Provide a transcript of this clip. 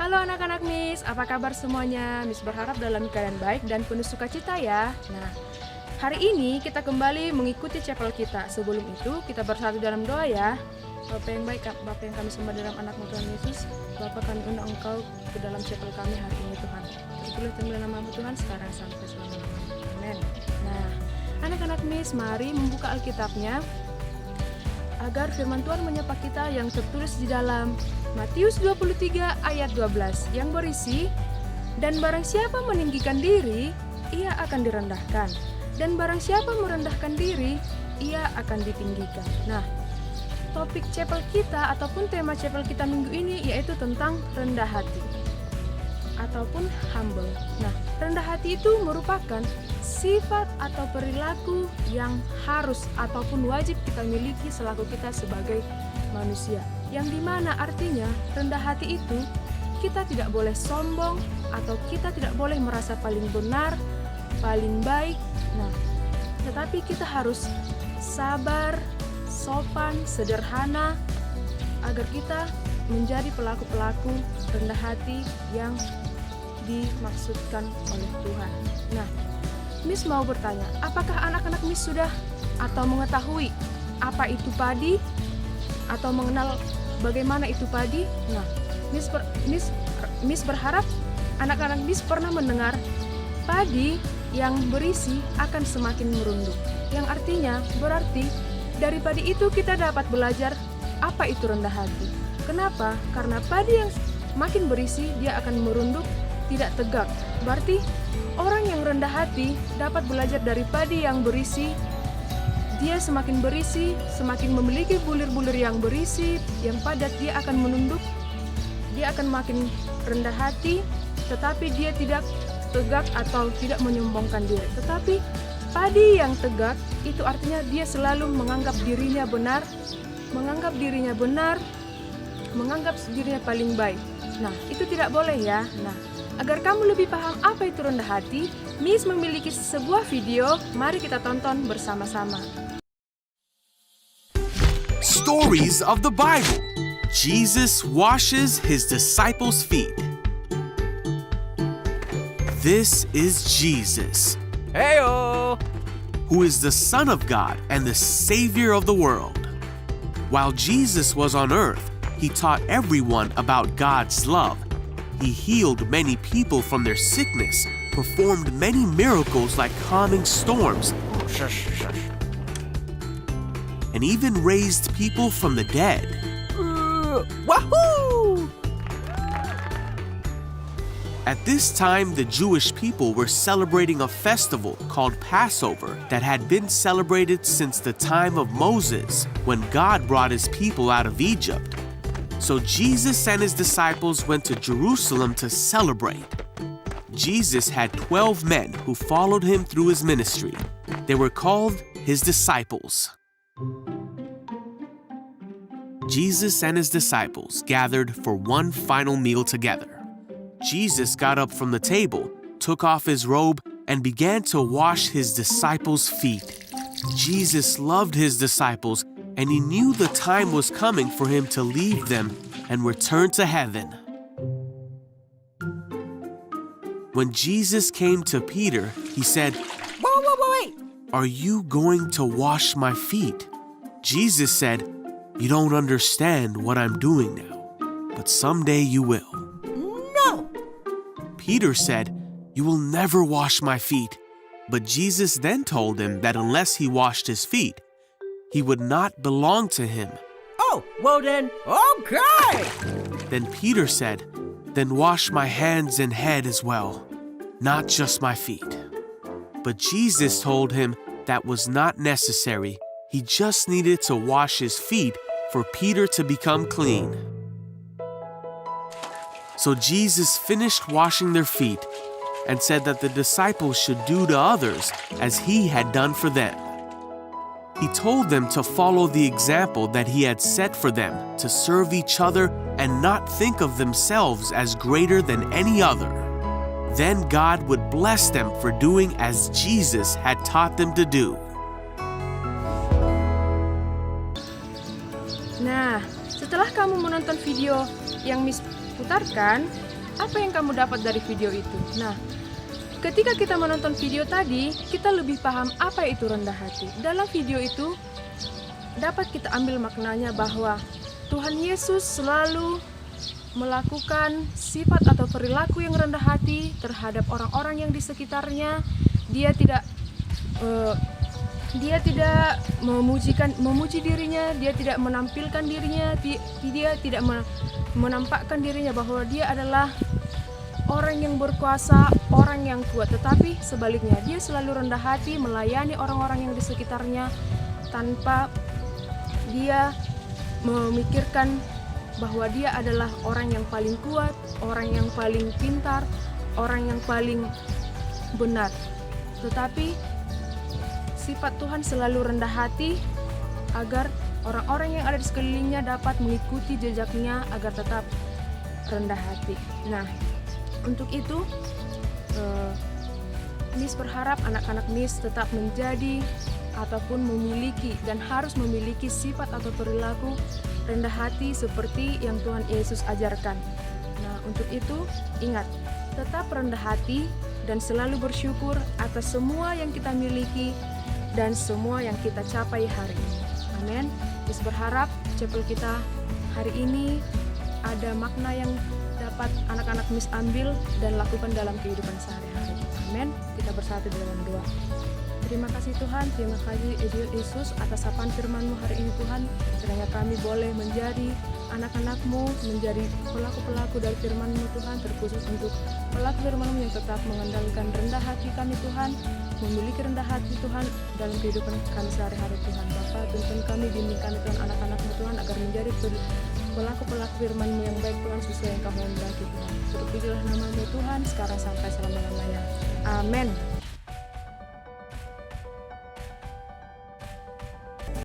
Halo anak-anak Miss, apa kabar semuanya? Miss berharap dalam keadaan baik dan penuh sukacita ya. Nah, hari ini kita kembali mengikuti chapel kita. Sebelum itu, kita bersatu dalam doa ya. Bapa yang baik, Bapa yang kami sembah dalam anak-Mu Tuhan Yesus, Bapa kami undang Engkau ke dalam chapel kami hari ini Tuhan. Terpujilah tembel nama-Mu Tuhan sekarang sampai selama-lamanya. Amin. Nah, anak-anak Miss, mari membuka Alkitabnya agar firman Tuhan menyapa kita yang tertulis di dalam Matius 23 ayat 12 yang berisi, "Dan barang siapa meninggikan diri, ia akan direndahkan. Dan barang siapa merendahkan diri, ia akan ditinggikan." Nah, topik chapel kita ataupun tema chapel kita minggu ini yaitu tentang rendah hati ataupun humble. Nah, rendah hati itu merupakan sifat atau perilaku yang harus ataupun wajib kita miliki selaku kita sebagai manusia. Yang dimana artinya rendah hati itu kita tidak boleh sombong atau kita tidak boleh merasa paling benar, paling baik. Nah, tetapi kita harus sabar, sopan, sederhana agar kita menjadi pelaku-pelaku rendah hati yang dimaksudkan oleh Tuhan. Nah, Miss mau bertanya, apakah anak-anak Miss sudah atau mengetahui apa itu padi atau mengenal bagaimana itu padi? Nah, Miss berharap anak-anak Miss pernah mendengar padi yang berisi akan semakin merunduk. Yang artinya berarti dari padi itu kita dapat belajar apa itu rendah hati. Kenapa? Karena padi yang makin berisi dia akan merunduk, tidak tegak. Berarti orang yang rendah hati dapat belajar dari padi yang berisi. Dia semakin berisi, semakin memiliki bulir-bulir yang berisi, yang padat, dia akan menunduk. Dia akan makin rendah hati, tetapi dia tidak tegak atau tidak menyombongkan diri. Tetapi padi yang tegak itu artinya dia selalu menganggap dirinya benar, menganggap dirinya paling baik. Nah, itu tidak boleh ya. Nah, agar kamu lebih paham apa itu rendah hati, Miss memiliki sebuah video, mari kita tonton bersama-sama. Stories of the Bible. Jesus washes his disciples' feet. This is Jesus, Heyo! who is the Son of God and the Savior of the world. While Jesus was on earth, he taught everyone about God's love. He healed many people from their sickness, performed many miracles like calming storms, Shush. and even raised people from the dead. Wahoo! At this time, the Jewish people were celebrating a festival called Passover that had been celebrated since the time of Moses, when God brought his people out of Egypt. So Jesus and his disciples went to Jerusalem to celebrate. Jesus had 12 men who followed him through his ministry. They were called his disciples. Jesus and his disciples gathered for one final meal together. Jesus got up from the table, took off his robe, and began to wash his disciples' feet. Jesus loved his disciples, and he knew the time was coming for him to leave them and return to heaven. When Jesus came to Peter, he said, Wait! "Are you going to wash my feet?" Jesus said, "You don't understand what I'm doing now, but someday you will." No! Peter said, "You will never wash my feet." But Jesus then told him that unless he washed his feet, he would not belong to him. Oh, well then, okay! Then Peter said, "Then wash my hands and head as well, not just my feet." But Jesus told him that was not necessary. He just needed to wash his feet for Peter to become clean. So Jesus finished washing their feet and said that the disciples should do to others as he had done for them. He told them to follow the example that he had set for them, to serve each other and not think of themselves as greater than any other. Then God would bless them for doing as Jesus had taught them to do. Nah, setelah kamu menonton video yang Miss putarkan, Apa yang kamu dapat dari video itu? Nah, ketika kita menonton video tadi, kita lebih paham apa itu rendah hati. Dalam video itu, dapat kita ambil maknanya bahwa Tuhan Yesus selalu melakukan sifat atau perilaku yang rendah hati terhadap orang-orang yang di sekitarnya. Dia tidak memuji dirinya, dia tidak menampilkan dirinya, dia tidak menampakkan dirinya bahwa dia adalah orang yang berkuasa, orang yang kuat. Tetapi sebaliknya, dia selalu rendah hati melayani orang-orang yang di sekitarnya tanpa dia memikirkan bahwa dia adalah orang yang paling kuat, orang yang paling pintar, orang yang paling benar. Tetapi sifat Tuhan selalu rendah hati agar orang-orang yang ada di sekelilingnya dapat mengikuti jejaknya agar tetap rendah hati. Nah, untuk itu Miss berharap anak-anak Miss tetap menjadi ataupun memiliki dan harus memiliki sifat atau perilaku rendah hati seperti yang Tuhan Yesus ajarkan. Nah, untuk itu ingat, tetap rendah hati dan selalu bersyukur atas semua yang kita miliki dan semua yang kita capai hari ini. Amin. Miss berharap chapel kita hari ini ada makna yang dapat anak-anak Miss ambil dan lakukan dalam kehidupan sehari-hari. Amin. Kita bersatu dalam doa. Terima kasih Tuhan, terima kasih Yesus atas sapaan firman-Mu hari ini Tuhan. Kiranya kami boleh menjadi anak-anak-Mu, menjadi pelaku-pelaku dari firman-Mu Tuhan, terkhusus untuk pelaku firman-Mu yang tetap mengandalkan rendah hati kami Tuhan, memiliki rendah hati Tuhan dalam kehidupan kami sehari-hari Tuhan. Bapa, tuntun kami, bimbing kami Tuhan, anak-anak-Mu Tuhan, agar menjadi pelaku-pelaku firman-Mu yang baik Tuhan, sesuai yang Kau hendaki Tuhan. Terpujilah nama-Mu Tuhan, sekarang sampai selama-lamanya. Amin.